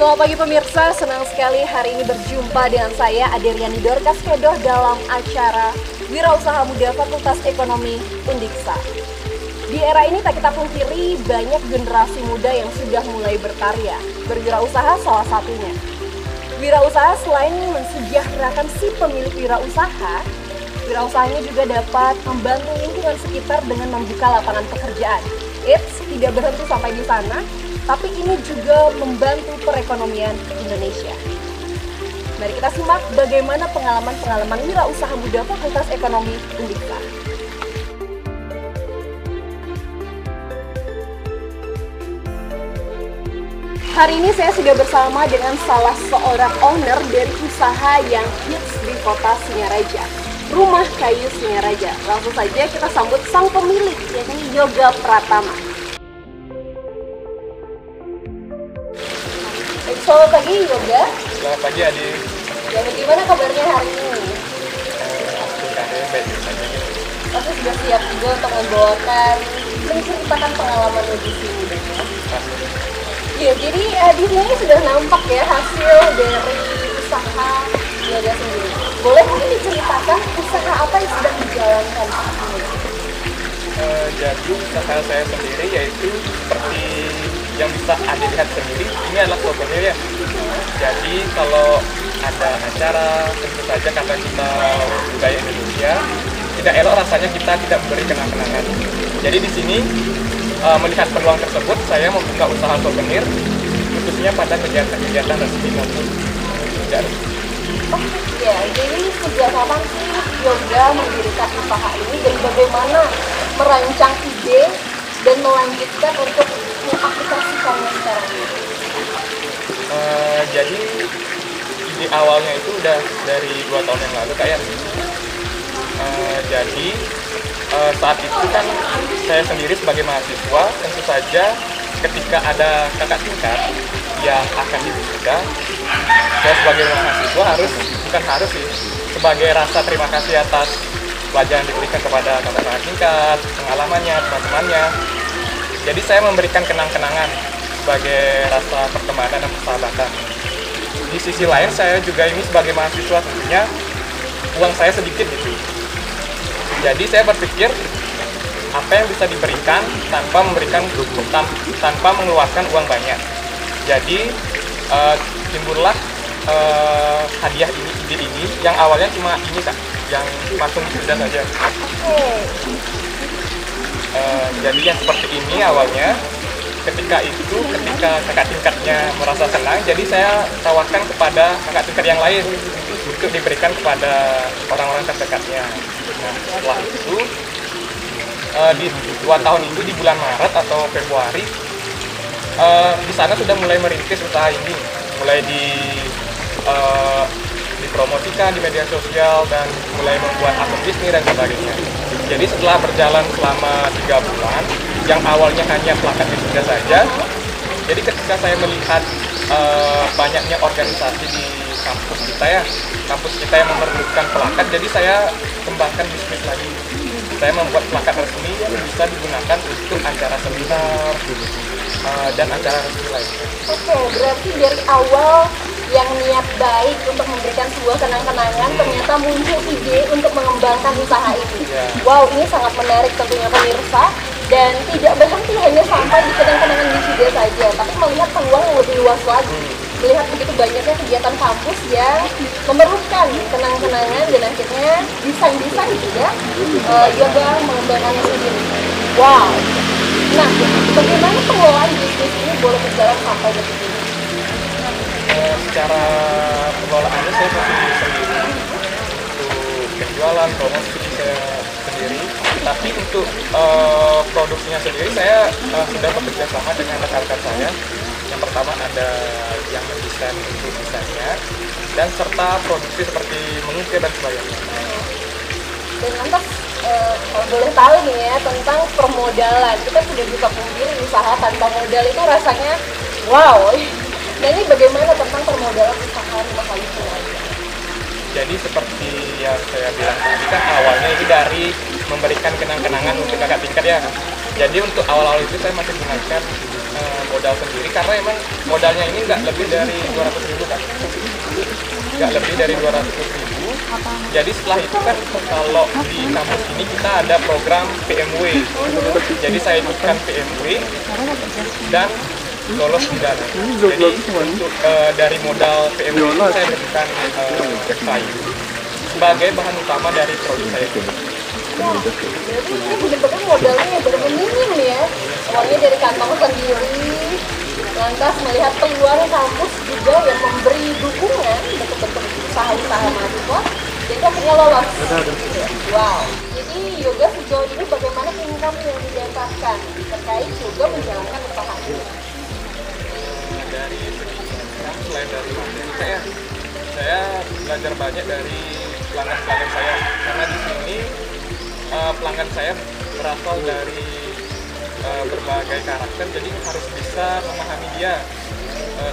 Selamat pagi pemirsa, senang sekali hari ini berjumpa dengan saya Aderiani Dorcas Kedoh dalam acara Wirausaha Muda Fakultas Ekonomi Undiksa. Di era ini tak kita pungkiri banyak generasi muda yang sudah mulai berkarya, berwirausaha salah satunya. Wirausaha selain mensejahterakan si pemilik wirausaha, wirausahanya juga dapat membantu lingkungan sekitar dengan membuka lapangan pekerjaan. Eits, tidak berhenti sampai di sana, tapi ini juga membantu perekonomian Indonesia. Mari kita simak bagaimana pengalaman wirausaha muda Fakultas Ekonomi Undiksa. Hari ini saya sudah bersama dengan salah seorang owner dari usaha yang hits di kota Singaraja, Rumah Kayu Singaraja. Langsung saja kita sambut sang pemilik, yakni Yoga Pratama. Selamat pagi Yoga. Selamat pagi Adi. Ya, gimana kabarnya hari ini? Kabarnya baik saja. Pasti sudah siap juga untuk menceritakan pengalaman di sini. Iya, jadi di sini sudah nampak ya hasil dari usaha Yoga sendiri. Boleh mungkin diceritakan usaha apa yang sedang dijalankan saat ini? Jadi usaha saya sendiri yaitu seperti yang bisa Adi lihat sendiri, ini adalah souvenir ya. Jadi kalau ada acara, tentu saja karena kita budaya Indonesia, tidak elok rasanya kita tidak memberi kenang-kenangan. Jadi di sini melihat peluang tersebut, saya membuka usaha souvenir, khususnya pada kegiatan-kegiatan resmi maupun tidak resmi. Oh ya, jadi sejak kapan sih Yoga mendirikan usaha ini dan bagaimana merancang ide dan melanjutkan untuk mengaplikasikannya sekarang ini? Jadi ide awalnya itu udah dari 2 tahun yang lalu kayak. Jadi saat itu kan saya sendiri sebagai mahasiswa, tentu saja ketika ada kakak tingkat yang akan diwisuda, saya sebagai mahasiswa sebagai rasa terima kasih atas pelajaran yang diberikan kepada kakak tingkat, pengalamannya, teman-temannya. Jadi saya memberikan kenang-kenangan sebagai rasa pertemanan dan persahabatan. Di sisi lain saya juga ini sebagai mahasiswa tentunya uang saya sedikit gitu. Jadi saya berpikir apa yang bisa diberikan tanpa mengeluarkan uang banyak. Jadi timbullah hadiah ide ini yang awalnya cuma ini Kak, yang langsung sudah saja. Jadi yang seperti ini awalnya. Ketika kakak tingkatnya merasa senang, jadi saya tawarkan kepada kakak tingkat yang lain untuk diberikan kepada orang-orang terdekatnya. Nah, setelah itu di 2 tahun itu di bulan Maret atau Februari di sana sudah mulai merintis usaha ini, mulai dipromosikan di media sosial dan mulai membuat akun bisnis dan sebagainya. Jadi setelah berjalan selama 3 bulan, yang awalnya hanya plakat wisuda saja, jadi ketika saya melihat banyaknya organisasi di kampus kita yang memerlukan plakat, jadi saya kembangkan bisnis lagi. Saya membuat plakat resmi yang bisa digunakan untuk acara seminar dan acara resmi lainnya. Oke, berarti dari awal yang niat baik untuk memberikan sebuah kenang-kenangan, ternyata muncul ide untuk mengembangkan usaha ini. Wow, ini sangat menarik tentunya pemirsa, dan tidak berhenti hanya sampai di kenang-kenangan wisuda saja, tapi melihat peluang yang lebih luas lagi. Melihat begitu banyaknya kegiatan kampus yang memerlukan kenang-kenangan dan akhirnya desain-desain juga Yoga mengembangkannya sendiri. Wow. Nah, bagaimana pengelolaan bisnis ini boleh berjalan sampai detik ini? Secara pengelolaannya saya masih sendiri untuk penjualan, promosi saya sendiri. Tapi untuk produksinya sendiri saya sudah bekerja sama dengan rekan-rekan saya. Yang pertama ada yang mendesain untuk desainnya dan serta produksi seperti mengukir dan sebagainya. Dan lantas kalau boleh tahu nih ya tentang permodalan, kita sudah bisa pungkiri usaha tanpa modal itu rasanya wow. Nah ini bagaimana tentang permodalan usaha Rumah Kayu Singaraja? Jadi seperti yang saya bilang tadi kan awalnya ini dari memberikan kenang-kenangan untuk kakak tingkat ya. Jadi untuk awal-awal itu saya masih menggunakan modal sendiri karena emang modalnya ini nggak lebih dari 200.000 kan, nggak lebih dari 200.000. Jadi setelah itu kan kalau di kampus ini kita ada program PMW, jadi saya ikutkan PMW dan lolos juga. Jadi untuk dari modal PMW itu saya berikan kayu sebagai bahan utama dari produk saya. Wah, jadi ini bener-bener modalnya yang bener-bener minim nih ya. Awalnya dari kantong sendiri, lantas melihat peluang kampus juga yang memberi dukungan untuk bentuk usaha-usaha mahasiswa, jadi akhirnya lolos. Wow, jadi Yoga sejauh ini bagaimana income yang didapatkan terkait juga menjalankan usaha ini? Dari selain dari materi saya belajar banyak dari pelanggan-pelanggan saya karena di sini pelanggan saya berasal dari berbagai karakter, jadi harus bisa memahami dia.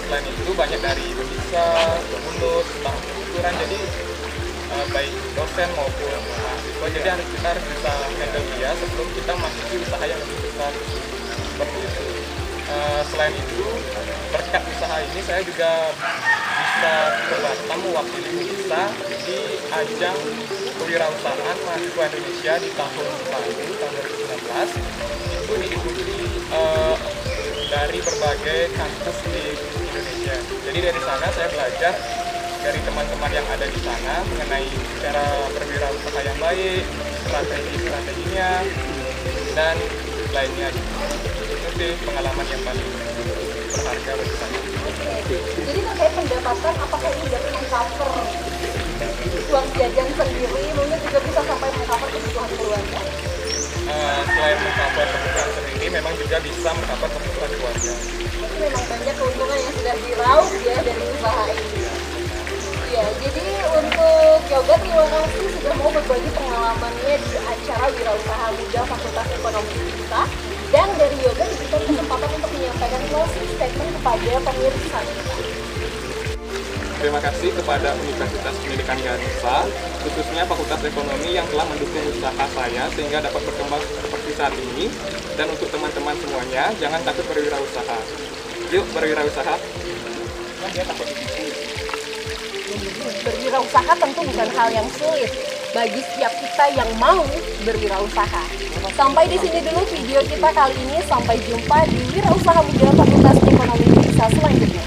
Selain itu banyak dari Indonesia, Unus, ukuran, jadi baik dosen maupun mahasiswa, jadi kita harus bisa handle dia sebelum kita masuki usaha yang lebih besar seperti itu. Selain itu berkat usaha ini saya juga bisa ke Batam mewakili Unisa di ajang kewirausahaan mahasiswa Indonesia di tahun lalu, tahun 2019. Itu diikuti dari berbagai kampus di Indonesia. Jadi dari sana saya belajar dari teman-teman yang ada di sana mengenai cara berwirausaha yang baik, strategi-strateginya, dan lainnya. Itu sih pengalaman yang paling berharga bagi saya. Jadi terkait pendapatan, apakah ini dari meng-cover uang jajan sendiri, mungkin juga bisa sampai meng-cover kebutuhan keluarga? Selain meng-cover kebutuhan sendiri, memang juga bisa meng-cover kebutuhan keluarga. Jadi memang banyak keuntungan yang sudah diraup ya dari usaha ini. Ya, jadi untuk Yoga terima kasih sudah mau berbagi pengalamannya di acara Wirausaha Muda Fakultas Ekonomi kita. Dan dari Yoga diberikan kesempatan untuk menyampaikan closing statement kepada pemirsa kita. Terima kasih kepada Universitas Pendidikan Ganesha, khususnya Fakultas Ekonomi yang telah mendukung usaha saya sehingga dapat berkembang seperti saat ini. Dan untuk teman-teman semuanya, jangan takut berwirausaha. Yuk berwirausaha. Dia takut ditipu. Berwirausaha tentu bukan hal yang sulit bagi setiap kita yang mau berwirausaha. Sampai di sini dulu video kita kali ini. Sampai jumpa di Wirausaha Muda Fakultas Ekonomi Unisa selanjutnya.